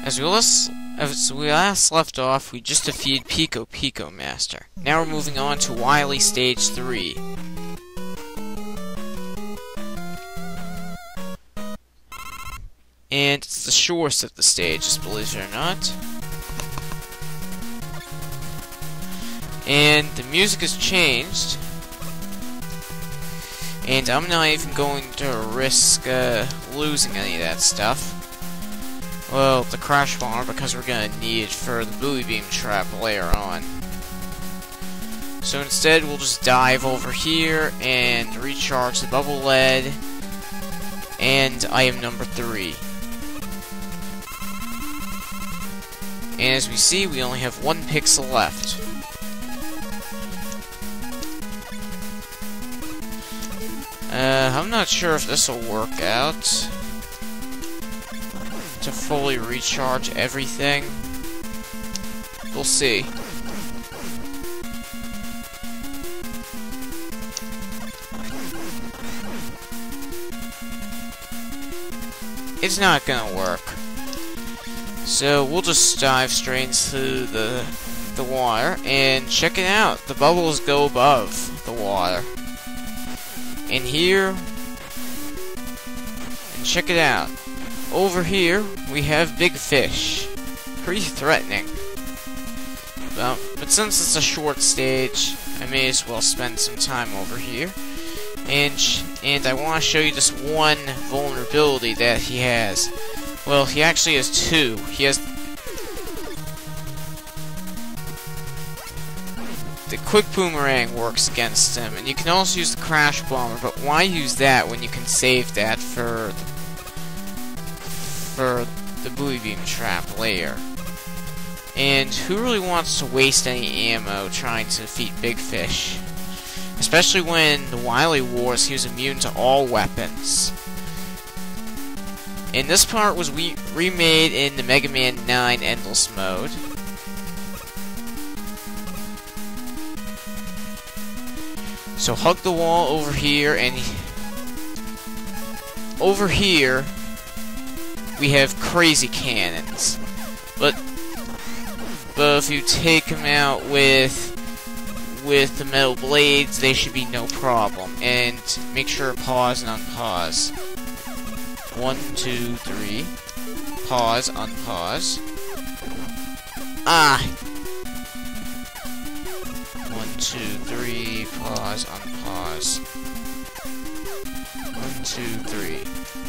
As we last left off, we just defeated Pico Master. Now we're moving on to Wily Stage 3. And it's the shortest of the stages, believe it or not. And the music has changed. And I'm not even going to risk losing any of that stuff. Well, the Crash Bomber, because we're gonna need it for the Boobeam Trap later on. So instead, we'll just dive over here and recharge the Bubble Lead. And item number 3. And as we see, we only have 1 pixel left. I'm not sure if this will work out to fully recharge everything. We'll see. It's not gonna work. So we'll just dive straight into the water and check it out. The bubbles go above the water. And here, and check it out. Over here, we have big fish. Pretty threatening. Well, but since it's a short stage, I may as well spend some time over here. And I want to show you this one vulnerability that he has. Well, he actually has 2. He has the quick boomerang works against him, and you can also use the Crash Bomber, but why use that when you can save that for the Boobeam Trap later? And who really wants to waste any ammo trying to defeat big fish? Especially when the Wily Wars, he was immune to all weapons. And this part was remade in the Mega Man 9 Endless Mode. So hug the wall over here, and over here we have crazy cannons. But if you take them out with the metal blades, they should be no problem. And make sure to pause and unpause. 1, 2, 3. Pause, unpause. Ah! 1, 2, 3. Pause, unpause. 1, 2, 3.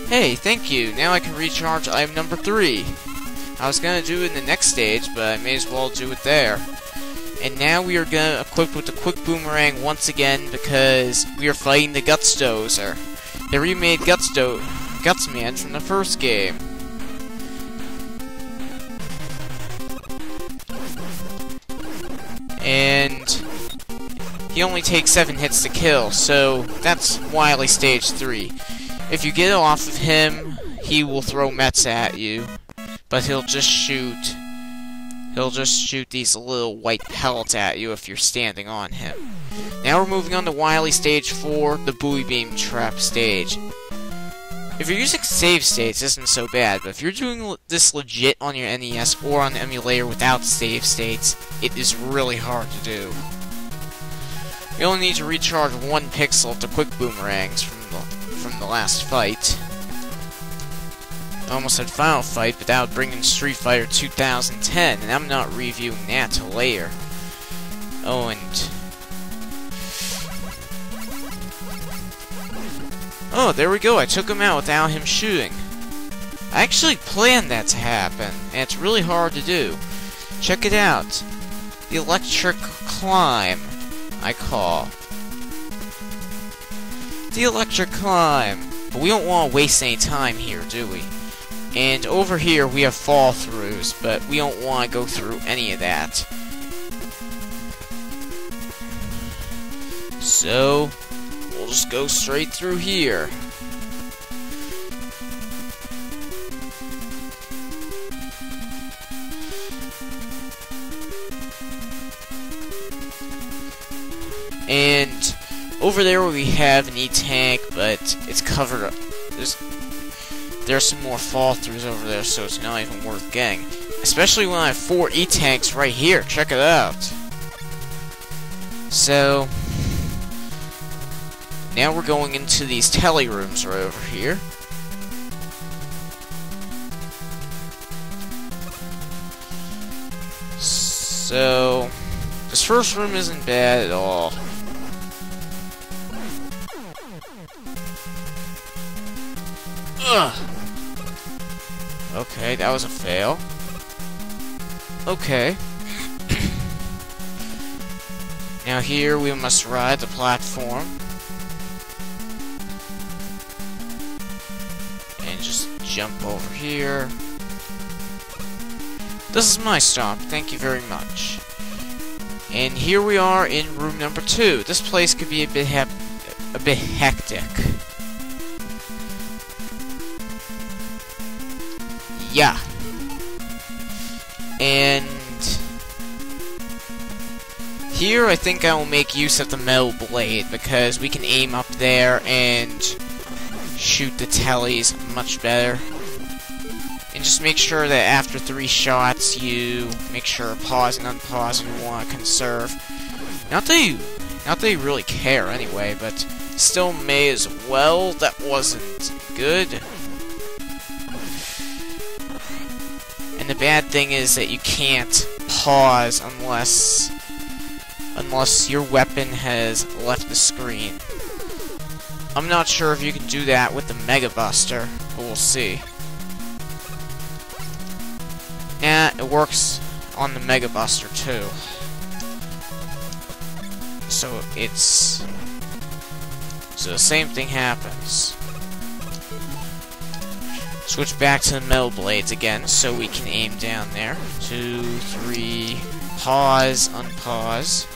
Hey, thank you. Now I can recharge item number 3. I was gonna do it in the next stage, but I may as well do it there. And now we are gonna equip with the quick boomerang once again because we are fighting the Guts-Dozer. They remade Gutsman from the first game. And he only takes 7 hits to kill, so that's Wily Stage 3. If you get off of him, he will throw mets at you, but he'll just shoot these little white pellets at you if you're standing on him. Now we're moving on to Wily Stage 4, the Boobeam Trap stage. If you're using save states, it isn't so bad, but if you're doing this legit on your NES or on the emulator without save states, it is really hard to do. You only need to recharge 1 pixel to quick boomerangs from the last fight. I almost had Final Fight, but that would bring in Street Fighter 2010, and I'm not reviewing that till later. Oh, and oh, there we go, I took him out without him shooting. I actually planned that to happen, and it's really hard to do. Check it out. The electric climb, I call. The electric climb. But we don't want to waste any time here, do we? And over here we have fall-throughs, but we don't want to go through any of that. So we'll just go straight through here. And over there we have an E-tank, but it's covered up. there's some more fall-throughs over there, so it's not even worth getting. Especially when I have 4 E-tanks right here. Check it out. So, now we're going into these telly rooms right over here. So, this first room isn't bad at all. Ugh. Okay, that was a fail. Okay. Now here we must ride the platform. And just jump over here. This is my stop, thank you very much. And here we are in room number 2. This place could be a bit hectic. Yeah. And here I think I will make use of the metal blade because we can aim up there and shoot the tellies much better. And just make sure that after 3 shots you make sure pause and unpause if you want to conserve. Not that you really care anyway, but still may as well. That wasn't good. And the bad thing is that you can't pause unless your weapon has left the screen. I'm not sure if you can do that with the Mega Buster, but we'll see. Nah, it works on the Mega Buster too. So the same thing happens. Switch back to the metal blades again so we can aim down there. 2, 3, pause, unpause.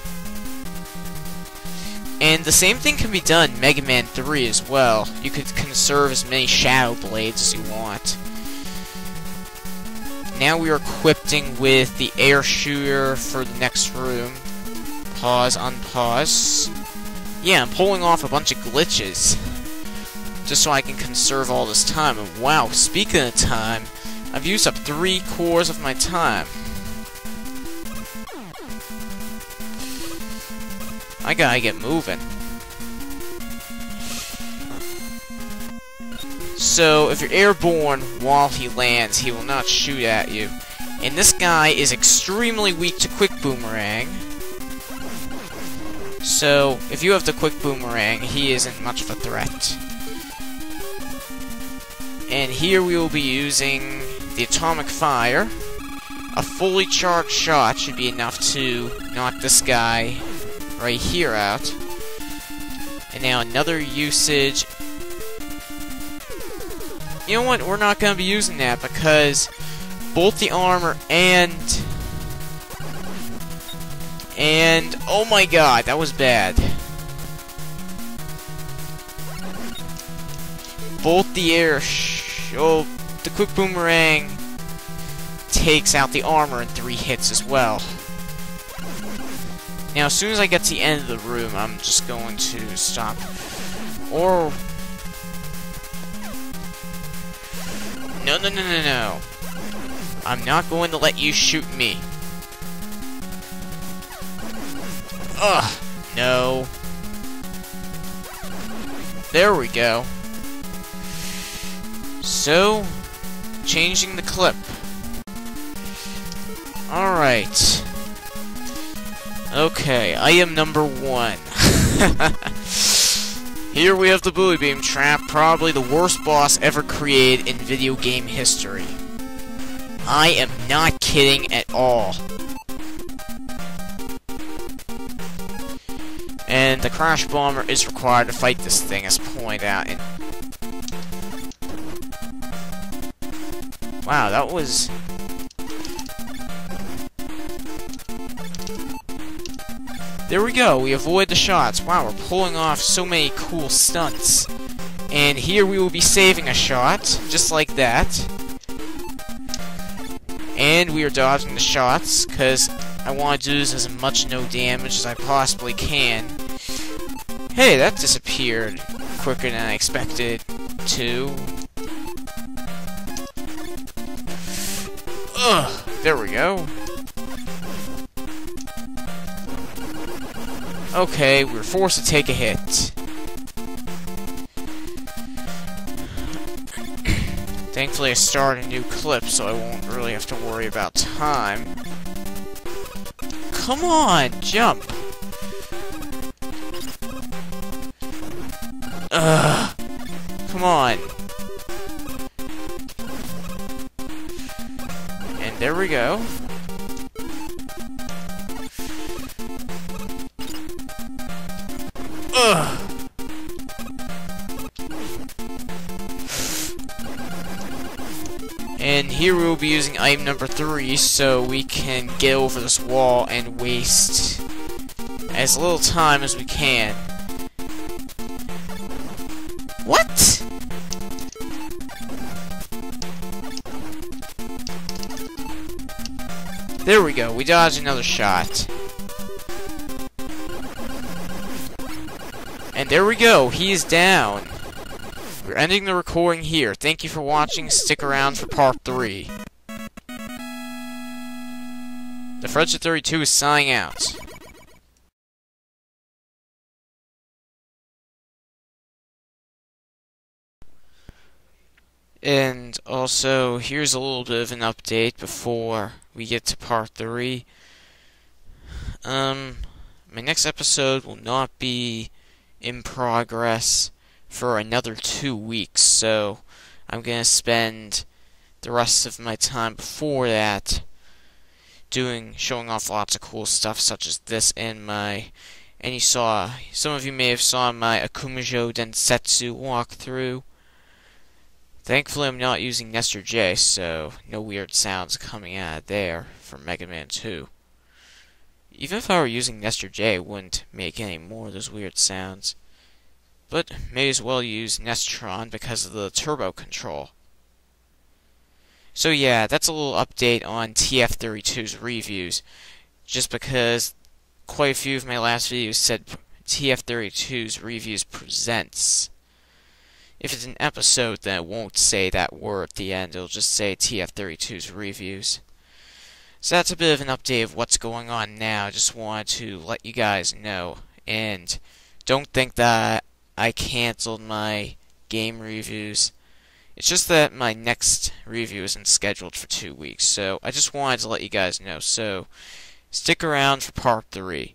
And the same thing can be done in Mega Man 3 as well. You could conserve as many shadow blades as you want. Now we are equipping with the air shooter for the next room. Pause, unpause. Yeah, I'm pulling off a bunch of glitches. Just so I can conserve all this time. And wow, speaking of time, I've used up 3 cores of my time. I gotta get moving. So, if you're airborne while he lands, he will not shoot at you. And this guy is extremely weak to quick boomerang. So, if you have the quick boomerang, he isn't much of a threat. And here we will be using the atomic fire. A fully charged shot should be enough to knock this guy right here out. And now another usage. You know what? We're not going to be using that because both the armor and oh my god, that was bad. Both the the quick boomerang takes out the armor in 3 hits as well. Now, as soon as I get to the end of the room, I'm just going to stop. Or no. I'm not going to let you shoot me. Ugh, no. There we go. So, changing the clip. Alright. Okay, item number 1. Here we have the Boobeam Trap, probably the worst boss ever created in video game history. I am not kidding at all. And the Crash Bomber is required to fight this thing, as pointed out. And wow, that was... There we go, we avoid the shots. Wow, we're pulling off so many cool stunts. And here we will be saving a shot, just like that. And we are dodging the shots, because I want to do this as much no damage as I possibly can. Hey, that disappeared quicker than I expected to. Ugh, there we go. Okay, we were forced to take a hit. Thankfully, I started a new clip, so I won't really have to worry about time. Come on, jump! Ugh! Come on! And there we go. Ugh! And here we will be using item number 3 so we can get over this wall and waste as little time as we can. What? There we go, we dodged another shot. And there we go, he is down. We're ending the recording here. Thank you for watching. Stick around for part 3. The Fredster 32 is signing out. And also, here's a little bit of an update before we get to part 3. My next episode will not be in progress for another 2 weeks, so I'm gonna spend the rest of my time before that showing off lots of cool stuff such as this and some of you may have saw my Akumajo Densetsu walkthrough. Thankfully I'm not using Nestor J, so no weird sounds coming out of there from Mega Man 2. Even if I were using Nestor J, it wouldn't make any more of those weird sounds. But may as well use Nestron because of the turbo control. So yeah, that's a little update on TF32's reviews. Just because quite a few of my last videos said TF32's reviews presents. If it's an episode, then it won't say that word at the end. It'll just say TF32's reviews. So that's a bit of an update of what's going on now. Just wanted to let you guys know. And don't think that I canceled my game reviews. It's just that my next review isn't scheduled for 2 weeks, so I just wanted to let you guys know. So, stick around for part 3.